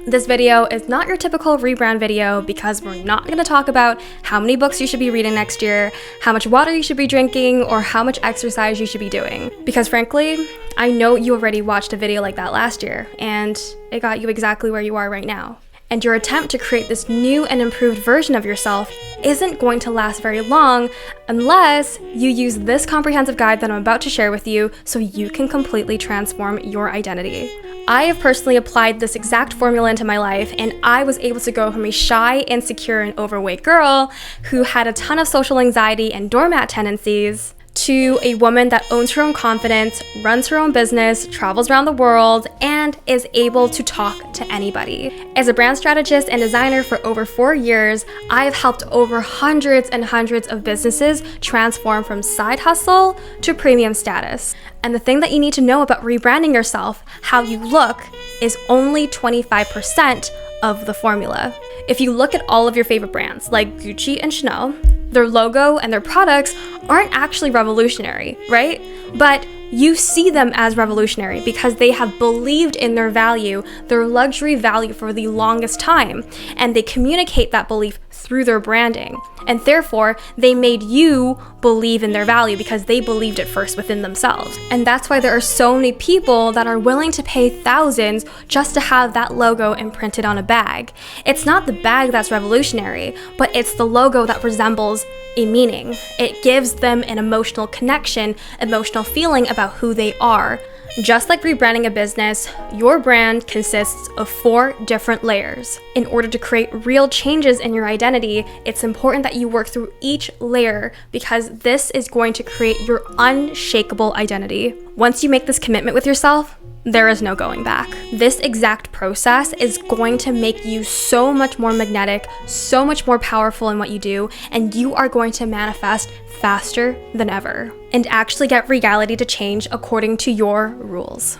This video is not your typical rebrand video because we're not going to talk about how many books you should be reading next year, how much water you should be drinking, or how much exercise you should be doing. Because frankly, I know you already watched a video like that last year, and it got you exactly where you are right now. And your attempt to create this new and improved version of yourself isn't going to last very long unless you use this comprehensive guide that I'm about to share with you so you can completely transform your identity. I have personally applied this exact formula into my life, and I was able to go from a shy, insecure, and overweight girl who had a ton of social anxiety and doormat tendencies to a woman that owns her own confidence, runs her own business, travels around the world, and is able to talk to anybody. As a brand strategist and designer for over 4 years, I have helped over hundreds and hundreds of businesses transform from side hustle to premium status. And the thing that you need to know about rebranding yourself, how you look, is only 25% of the formula. If you look at all of your favorite brands like Gucci and Chanel, their logo and their products aren't actually revolutionary, right? But you see them as revolutionary because they have believed in their value, their luxury value for the longest time, and they communicate that belief through their branding. And therefore, they made you believe in their value because they believed it first within themselves. And that's why there are so many people that are willing to pay thousands just to have that logo imprinted on a bag. It's not the bag that's revolutionary, but it's the logo that resembles a meaning. It gives them an emotional connection, emotional feeling about who they are. Just like rebranding a business, your brand consists of 4 different layers. In order to create real changes in your identity, it's important that you work through each layer because this is going to create your unshakable identity. Once you make this commitment with yourself, there is no going back. This exact process is going to make you so much more magnetic, so much more powerful in what you do, and you are going to manifest faster than ever and actually get reality to change according to your rules.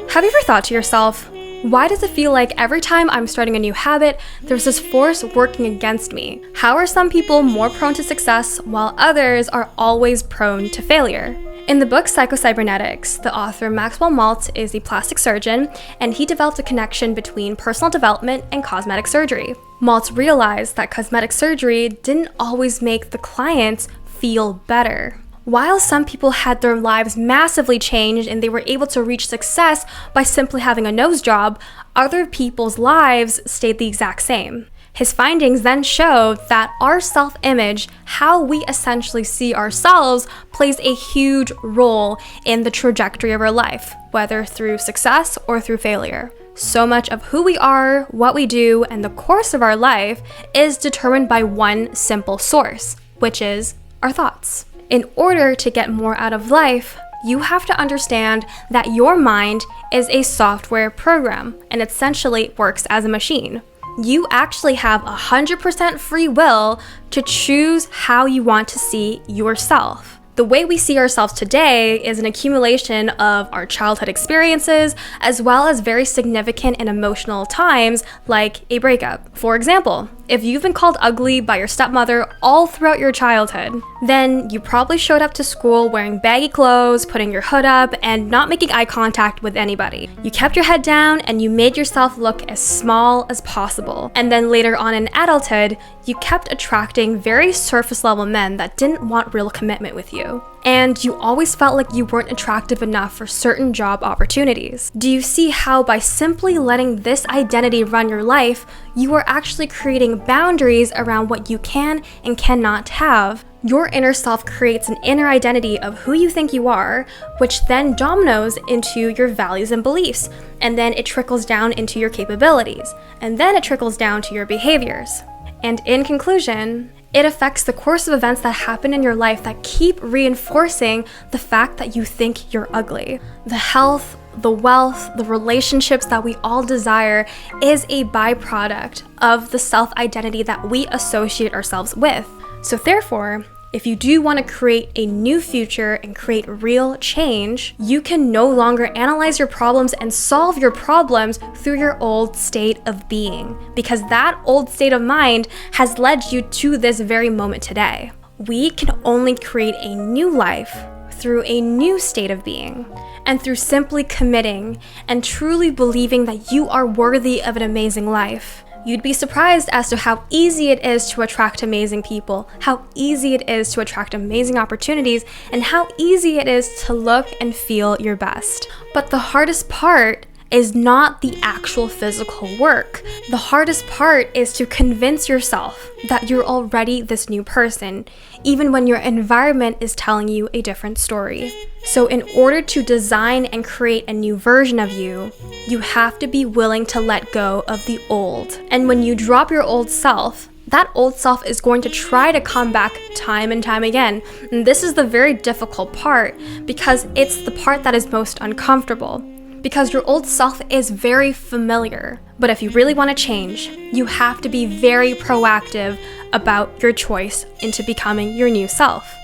Have you ever thought to yourself, why does it feel like every time I'm starting a new habit, there's this force working against me? How are some people more prone to success while others are always prone to failure? In the book Psycho-Cybernetics, the author Maxwell Maltz is a plastic surgeon, and he developed a connection between personal development and cosmetic surgery. Maltz realized that cosmetic surgery didn't always make the clients feel better. While some people had their lives massively changed and they were able to reach success by simply having a nose job, other people's lives stayed the exact same. His findings then showed that our self-image, how we essentially see ourselves, plays a huge role in the trajectory of our life, whether through success or through failure. So much of who we are, what we do, and the course of our life is determined by one simple source, which is our thoughts. In order to get more out of life, you have to understand that your mind is a software program and essentially works as a machine. You actually have 100% free will to choose how you want to see yourself. The way we see ourselves today is an accumulation of our childhood experiences, as well as very significant and emotional times like a breakup. For example, if you've been called ugly by your stepmother all throughout your childhood, then you probably showed up to school wearing baggy clothes, putting your hood up, and not making eye contact with anybody. You kept your head down and you made yourself look as small as possible. And then later on in adulthood, you kept attracting very surface level men that didn't want real commitment with you. And you always felt like you weren't attractive enough for certain job opportunities. Do you see how by simply letting this identity run your life, you are actually creating boundaries around what you can and cannot have? Your inner self creates an inner identity of who you think you are, which then dominoes into your values and beliefs, and then it trickles down into your capabilities, and then it trickles down to your behaviors. And in conclusion, it affects the course of events that happen in your life that keep reinforcing the fact that you think you're ugly. The health, the wealth, the relationships that we all desire is a byproduct of the self-identity that we associate ourselves with. So therefore, if you do want to create a new future and create real change, you can no longer analyze your problems and solve your problems through your old state of being, because that old state of mind has led you to this very moment today. We can only create a new life through a new state of being, and through simply committing and truly believing that you are worthy of an amazing life. You'd be surprised as to how easy it is to attract amazing people, how easy it is to attract amazing opportunities, and how easy it is to look and feel your best. But the hardest part is not the actual physical work. The hardest part is to convince yourself that you're already this new person, even when your environment is telling you a different story. So in order to design and create a new version of you, you have to be willing to let go of the old. And when you drop your old self, that old self is going to try to come back time and time again. And this is the very difficult part because it's the part that is most uncomfortable. Because your old self is very familiar. But if you really want to change, you have to be very proactive about your choice into becoming your new self.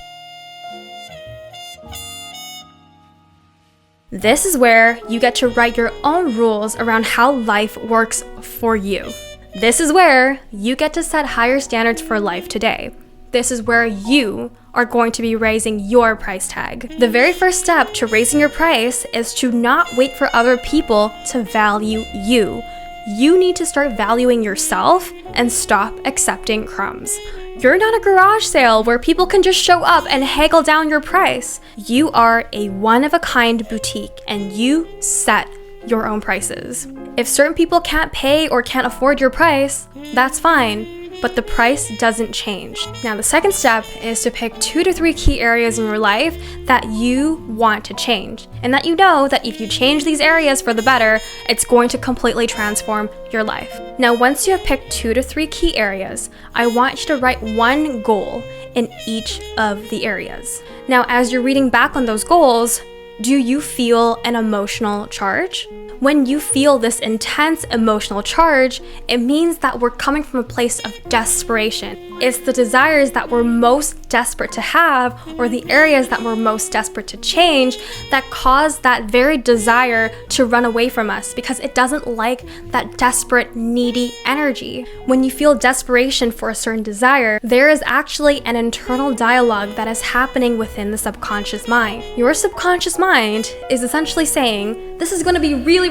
This is where you get to write your own rules around how life works for you. This is where you get to set higher standards for life today. This is where you are going to be raising your price tag. The very first step to raising your price is to not wait for other people to value you. You need to start valuing yourself and stop accepting crumbs. You're not a garage sale where people can just show up and haggle down your price. You are a one-of-a-kind boutique and you set your own prices. If certain people can't pay or can't afford your price, that's fine. But the price doesn't change. Now, the second step is to pick 2 to 3 key areas in your life that you want to change, and that you know that if you change these areas for the better, it's going to completely transform your life. Now, once you have picked 2 to 3 key areas, I want you to write one goal in each of the areas. Now, as you're reading back on those goals, do you feel an emotional charge? When you feel this intense emotional charge, it means that we're coming from a place of desperation. It's the desires that we're most desperate to have, or the areas that we're most desperate to change, that cause that very desire to run away from us because it doesn't like that desperate, needy energy. When you feel desperation for a certain desire, there is actually an internal dialogue that is happening within the subconscious mind. Your subconscious mind is essentially saying, this is going to be really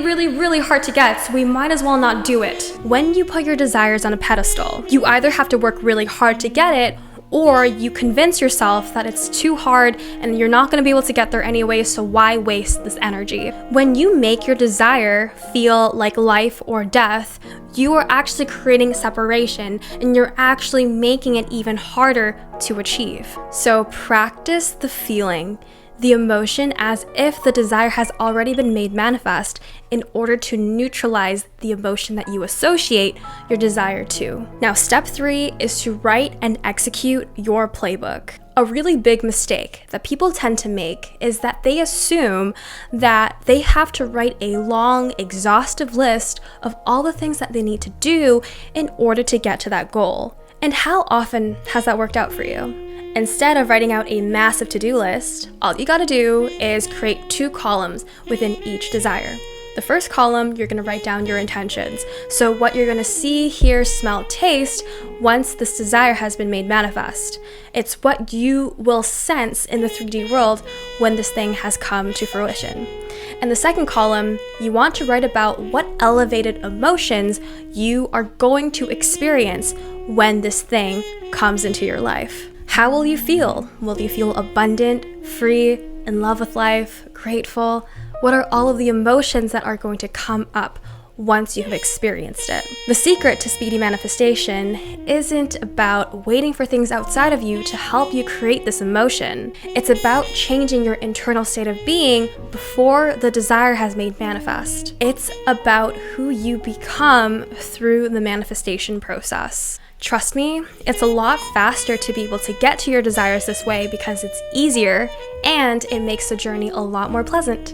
hard to get, so we might as well not do it. When you put your desires on a pedestal, you either have to work really hard to get it, or you convince yourself that it's too hard and you're not going to be able to get there anyway, so why waste this energy? When you make your desire feel like life or death, you are actually creating separation and you're actually making it even harder to achieve. So practice the feeling, the emotion, as if the desire has already been made manifest in order to neutralize the emotion that you associate your desire to. Now, step 3 is to write and execute your playbook. A really big mistake that people tend to make is that they assume that they have to write a long, exhaustive list of all the things that they need to do in order to get to that goal. And how often has that worked out for you? Instead of writing out a massive to-do list, all you gotta do is create 2 columns within each desire. The first column, you're gonna write down your intentions. So what you're gonna see, hear, smell, taste once this desire has been made manifest. It's what you will sense in the 3D world when this thing has come to fruition. And the second column, you want to write about what elevated emotions you are going to experience when this thing comes into your life. How will you feel? Will you feel abundant, free, in love with life, grateful? What are all of the emotions that are going to come up once you have experienced it? The secret to speedy manifestation isn't about waiting for things outside of you to help you create this emotion. It's about changing your internal state of being before the desire has made manifest. It's about who you become through the manifestation process. Trust me, it's a lot faster to be able to get to your desires this way because it's easier and it makes the journey a lot more pleasant.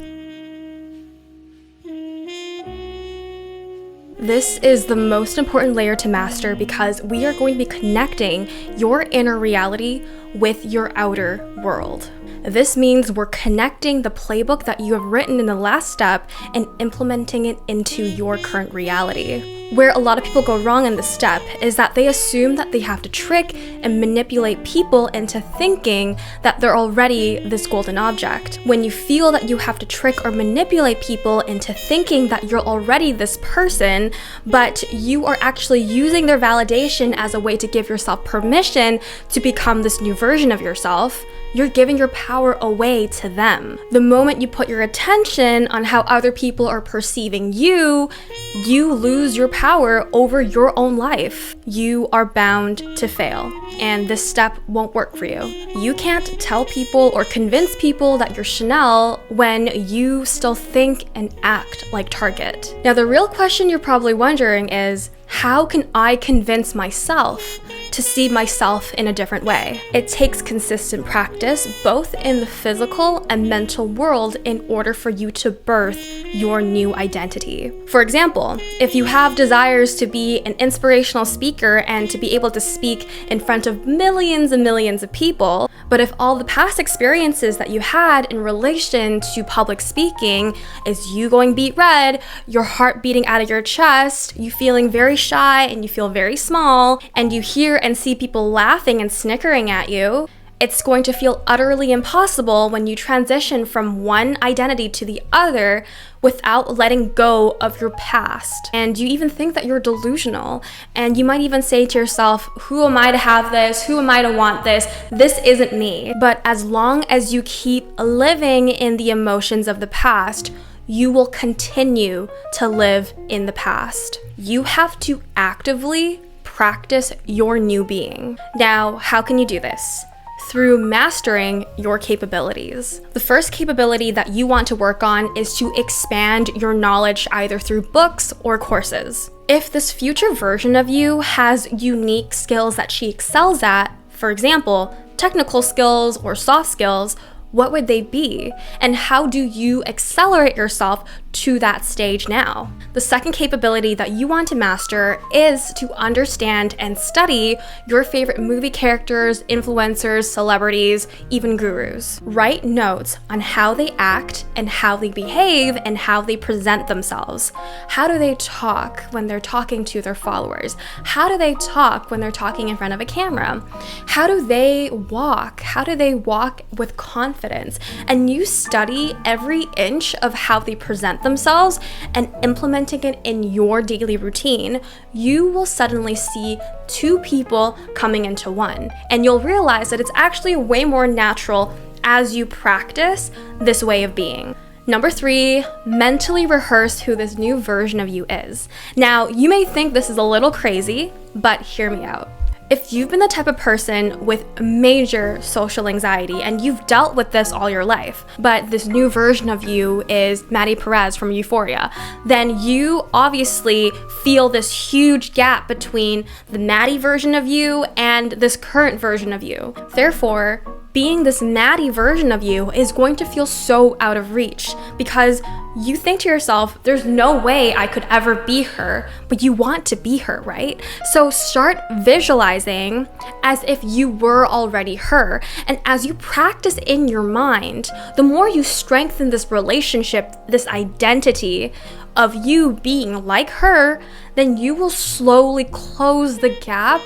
This is the most important layer to master because we are going to be connecting your inner reality with your outer world. This means we're connecting the playbook that you have written in the last step and implementing it into your current reality. Where a lot of people go wrong in this step is that they assume that they have to trick and manipulate people into thinking that they're already this golden object. When you feel that you have to trick or manipulate people into thinking that you're already this person, but you are actually using their validation as a way to give yourself permission to become this new version of yourself, you're giving your power away to them. The moment you put your attention on how other people are perceiving you, you lose your power over your own life. You are bound to fail, and this step won't work for you. You can't tell people or convince people that you're Chanel when you still think and act like Target. Now, the real question you're probably wondering is, how can I convince myself to see myself in a different way? It takes consistent practice, both in the physical and mental world, in order for you to birth your new identity. For example, if you have desires to be an inspirational speaker and to be able to speak in front of millions and millions of people, but if all the past experiences that you had in relation to public speaking is you going beet red, your heart beating out of your chest, you feeling very shy and you feel very small, and you hear and see people laughing and snickering at you, it's going to feel utterly impossible when you transition from one identity to the other without letting go of your past. And you even think that you're delusional. And you might even say to yourself, who am I to have this? Who am I to want this? This isn't me. But as long as you keep living in the emotions of the past, you will continue to live in the past. You have to actively practice your new being. Now, how can you do this? Through mastering your capabilities. The first capability that you want to work on is to expand your knowledge either through books or courses. If this future version of you has unique skills that she excels at, for example, technical skills or soft skills, what would they be? And how do you accelerate yourself to that stage now? The second capability that you want to master is to understand and study your favorite movie characters, influencers, celebrities, even gurus. Write notes on how they act and how they behave and how they present themselves. How do they talk when they're talking to their followers? How do they talk when they're talking in front of a camera? How do they walk? How do they walk with confidence? And you study every inch of how they present themselves and implementing it in your daily routine, you will suddenly see two people coming into one. And you'll realize that it's actually way more natural as you practice this way of being. Number 3, mentally rehearse who this new version of you is. Now, you may think this is a little crazy, but hear me out. If you've been the type of person with major social anxiety and you've dealt with this all your life, but this new version of you is Maddie Perez from Euphoria, then you obviously feel this huge gap between the Maddie version of you and this current version of you. Therefore, being this Maddie version of you is going to feel so out of reach because you think to yourself, there's no way I could ever be her, but you want to be her, right? So start visualizing as if you were already her. And as you practice in your mind, the more you strengthen this relationship, this identity of you being like her, then you will slowly close the gap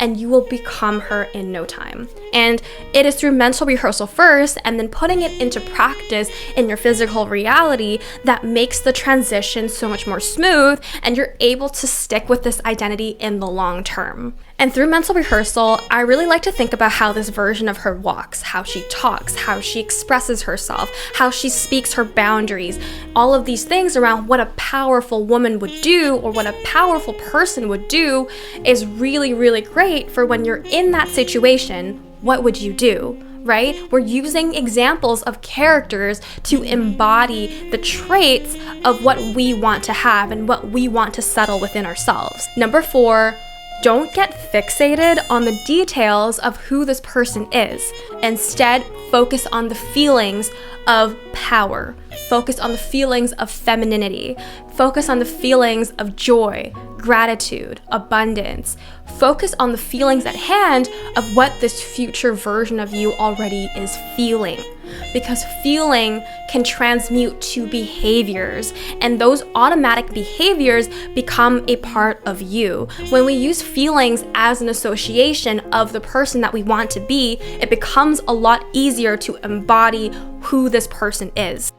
and you will become her in no time. And it is through mental rehearsal first and then putting it into practice in your physical reality that makes the transition so much more smooth and you're able to stick with this identity in the long term. And through mental rehearsal, I really like to think about how this version of her walks, how she talks, how she expresses herself, how she speaks her boundaries, all of these things around what a powerful woman would do or what a powerful person would do is really, really great for when you're in that situation. What would you do? Right? We're using examples of characters to embody the traits of what we want to have and what we want to settle within ourselves. Number 4, don't get fixated on the details of who this person is. Instead, focus on the feelings of power. Focus on the feelings of femininity. Focus on the feelings of joy, gratitude, abundance. Focus on the feelings at hand of what this future version of you already is feeling. Because feeling can transmute to behaviors, and those automatic behaviors become a part of you. When we use feelings as an association of the person that we want to be, it becomes a lot easier to embody who this person is.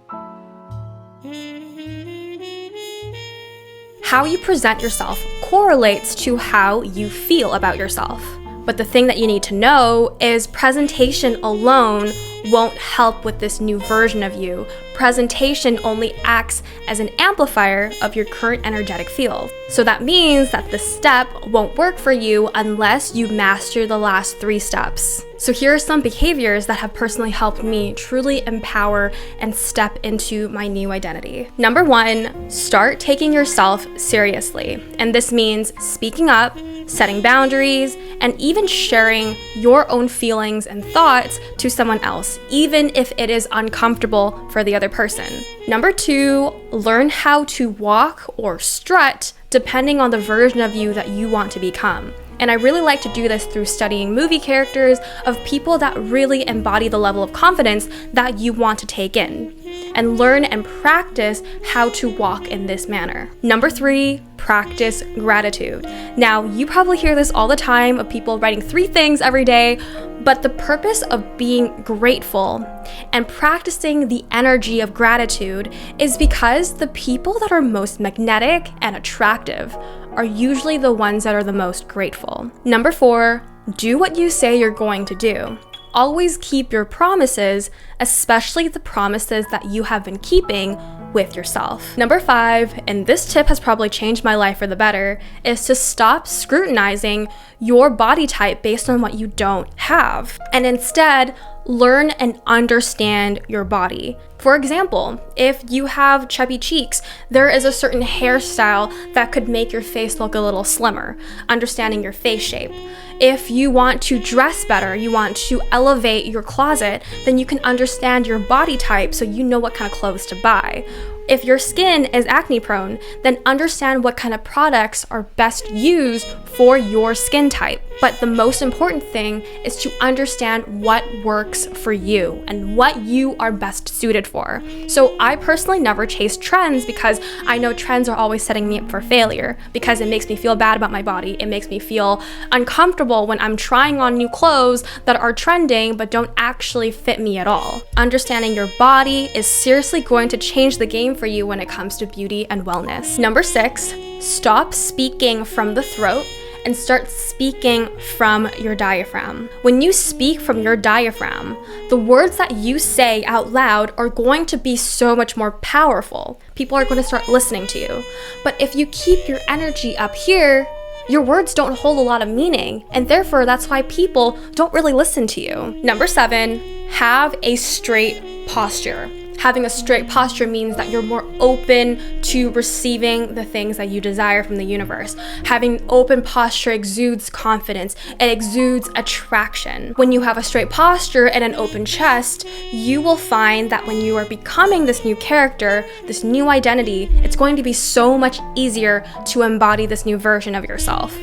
How you present yourself correlates to how you feel about yourself. But the thing that you need to know is presentation alone won't help with this new version of you. Presentation only acts as an amplifier of your current energetic field. So that means that the step won't work for you unless you master the last 3 steps. So here are some behaviors that have personally helped me truly empower and step into my new identity. Number 1, start taking yourself seriously. And this means speaking up, setting boundaries, and even sharing your own feelings and thoughts to someone else, even if it is uncomfortable for the other person. Number 2, learn how to walk or strut depending on the version of you that you want to become. And I really like to do this through studying movie characters of people that really embody the level of confidence that you want to take in, and learn and practice how to walk in this manner. Number 3, practice gratitude. Now, you probably hear this all the time of people writing 3 things every day, but the purpose of being grateful and practicing the energy of gratitude is because the people that are most magnetic and attractive are usually the ones that are the most grateful. Number 4, do what you say you're going to do. Always keep your promises, especially the promises that you have been keeping with yourself. Number 5, and this tip has probably changed my life for the better, is to stop scrutinizing your body type based on what you don't have, and instead learn and understand your body. For example, if you have chubby cheeks, there is a certain hairstyle that could make your face look a little slimmer, understanding your face shape. If you want to dress better, you want to elevate your closet, then you can understand your body type so you know what kind of clothes to buy. If your skin is acne prone, then understand what kind of products are best used for your skin type. But the most important thing is to understand what works for you and what you are best suited for. So I personally never chase trends because I know trends are always setting me up for failure, because it makes me feel bad about my body. It makes me feel uncomfortable when I'm trying on new clothes that are trending but don't actually fit me at all. Understanding your body is seriously going to change the game for you when it comes to beauty and wellness. Number 6, stop speaking from the throat and start speaking from your diaphragm. When you speak from your diaphragm, the words that you say out loud are going to be so much more powerful. People are going to start listening to you. But if you keep your energy up here, your words don't hold a lot of meaning, and therefore that's why people don't really listen to you. Number 7, have a straight posture. Having a straight posture means that you're more open to receiving the things that you desire from the universe. Having open posture exudes confidence. It exudes attraction. When you have a straight posture and an open chest, you will find that when you are becoming this new character, this new identity, it's going to be so much easier to embody this new version of yourself.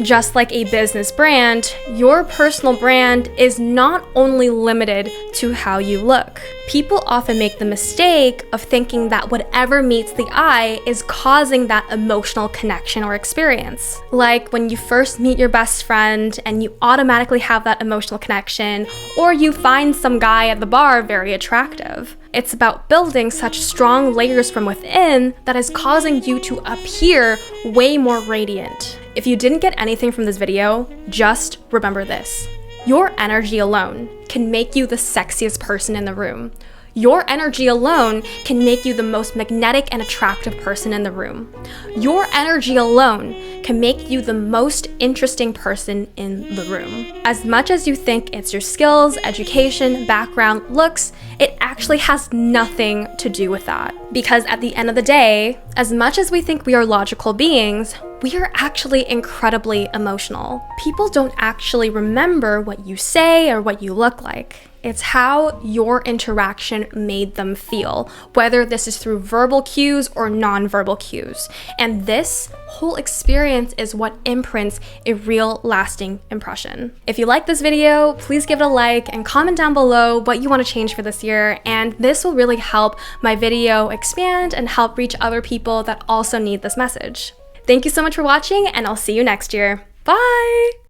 Just like a business brand, your personal brand is not only limited to how you look. People often make the mistake of thinking that whatever meets the eye is causing that emotional connection or experience. Like when you first meet your best friend and you automatically have that emotional connection, or you find some guy at the bar very attractive. It's about building such strong layers from within that is causing you to appear way more radiant. If you didn't get anything from this video, just remember this. Your energy alone can make you the sexiest person in the room. Your energy alone can make you the most magnetic and attractive person in the room. Your energy alone can make you the most interesting person in the room. As much as you think it's your skills, education, background, looks, it actually has nothing to do with that. Because at the end of the day, as much as we think we are logical beings, we are actually incredibly emotional. People don't actually remember what you say or what you look like. It's how your interaction made them feel, whether this is through verbal cues or non-verbal cues. And this whole experience is what imprints a real lasting impression. If you like this video, please give it a like and comment down below what you want to change for this year. And this will really help my video expand and help reach other people that also need this message. Thank you so much for watching, and I'll see you next year. Bye!